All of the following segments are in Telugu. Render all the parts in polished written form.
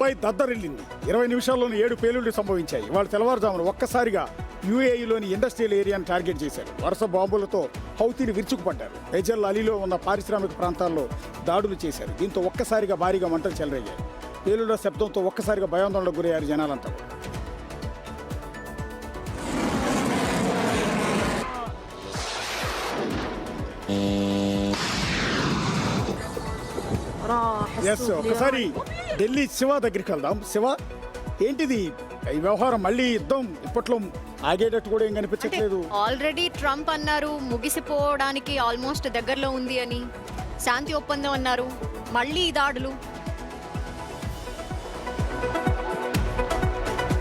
పై దద్దరిల్లింది. 20 నిమిషాల్లోనే 7 పేలుళ్లు సంభవించాయి. వాళ్ళు తెల్లవారుజామున ఒక్కసారిగా యుఏఈలోని ఇండస్ట్రియల్ ఏరియాను టార్గెట్ చేశారు. వరుస బాంబులతో హౌతీలు విరుచుకుపడ్డారు. బైజల్ అలీలో ఉన్న పారిశ్రామిక ప్రాంతాల్లో దాడులు చేశారు. దీంతో ఒక్కసారిగా భారీగా మంటలు చెలరేగాయి. పేలుళ్ల శబ్దంతో ఒక్కసారిగా భయాందోళనకు గురయ్యారు జనాలంతా. ఒకసారి ఢిల్లీ శివ దగ్గరికి వెళ్దాం. శివ, ఏంటిది ఈ వ్యవహారం? మళ్ళీ యుద్ధం ఇప్పట్లో ఆగేటట్టు కూడా ఏం కనిపించట్లేదు. ఆల్రెడీ ట్రంప్ అన్నారు ముగిసిపోవడానికి ఆల్మోస్ట్ దగ్గరలో ఉంది అని, శాంతి ఒప్పందం అన్నారు, మళ్ళీ ఈ దాడులు.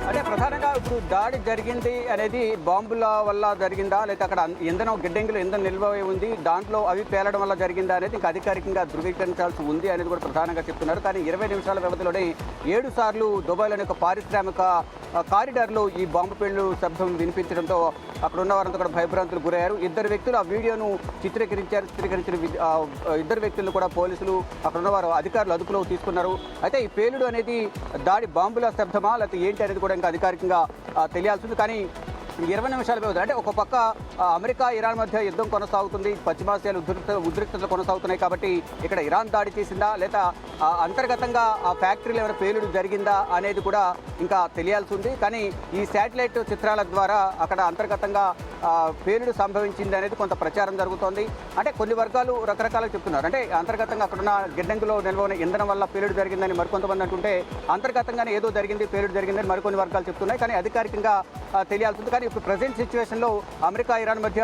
అంటే ప్రధానంగా ఇప్పుడు దాడి జరిగింది అనేది బాంబుల వల్ల జరిగిందా, లేకపోతే అక్కడ ఇంధనం గిడ్డంగిలో ఇంధనం నిల్వ ఉంది దాంట్లో అవి పేలడం వల్ల జరిగిందా అనేది ఇంకా అధికారికంగా ధృవీకరించాల్సి ఉంది అనేది కూడా ప్రధానంగా చెప్తున్నారు. కానీ 20 నిమిషాల వ్యవధిలోనే 7 సార్లు దుబాయ్లోని ఒక పారిశ్రామిక కారిడార్లో ఈ బాంబు పేలుడు శబ్దం వినిపించడంతో అక్కడ ఉన్న వారంతా కూడా భయభ్రాంతులు గురయ్యారు. 2 వ్యక్తులు ఆ వీడియోను చిత్రీకరించిన ఇద్దరు వ్యక్తులను కూడా పోలీసులు అక్కడ ఉన్నవారు అధికారులు అదుపులో తీసుకున్నారు. అయితే ఈ పేలుడు అనేది దాడి బాంబుల శబ్దమా లేకపోతే ఏంటి అనేది కూడా ఇంకా అధికారికంగా తెలియాల్సింది. కానీ 20 నిమిషాల వ్యవధి అంటే ఒక పక్క అమెరికా ఇరాన్ మధ్య యుద్ధం కొనసాగుతుంది, పశ్చిమాసియాలు ఉద్రిక్తతలు కొనసాగుతున్నాయి. కాబట్టి ఇక్కడ ఇరాన్ దాడి చేసిందా లేదా అంతర్గతంగా ఆ ఫ్యాక్టరీలో ఏమైనా పేలుడు జరిగిందా అనేది కూడా ఇంకా తెలియాల్సి ఉంది. కానీ ఈ శాటిలైట్ చిత్రాల ద్వారా అక్కడ అంతర్గతంగా పేలుడు సంభవించింది అనేది కొంత ప్రచారం జరుగుతోంది. అంటే కొన్ని వర్గాలు రకరకాలుగా చెప్తున్నారు. అంటే అంతర్గతంగా అక్కడున్న గిడ్డంగిలో నిల్వ ఉన్న ఇంధనం వల్ల పేలుడు జరిగిందని మరికొంతమంది అంటుంటే, అంతర్గతంగానే ఏదో జరిగింది పేలుడు జరిగిందని మరికొన్ని వర్గాలు చెప్తున్నాయి. కానీ అధికారికంగా తెలియాల్సి ఉంది. కానీ ఇప్పుడు ప్రజెంట్ సిచ్యువేషన్లో అమెరికా ఇరాన్ మధ్య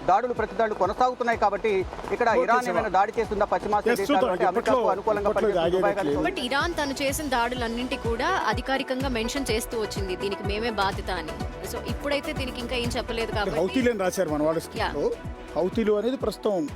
దాడులు ప్రతిదాడులు కొనసాగుతున్నాయి. కాబట్టి ఇక్కడ ఇరాన్ ఏమైనా దాడి చేస్తుందా పశ్చిమాసియా దేశాలు అంటే అమెరికాకు అనుకూలంగా బట్ ఇరాన్ తను చేసిన దాడులన్నింటి కూడా అధికారికంగా మెన్షన్ చేస్తూ వచ్చింది, దీనికి మేమే బాధ్యత అని. సో ఇప్పుడైతే దీనికి ఇంకా ఏం చెప్పలేదు కాబట్టి హౌతీలు అని రాశారు మన వాళ్ళు. హౌతీలు అనేది ప్రస్తుతం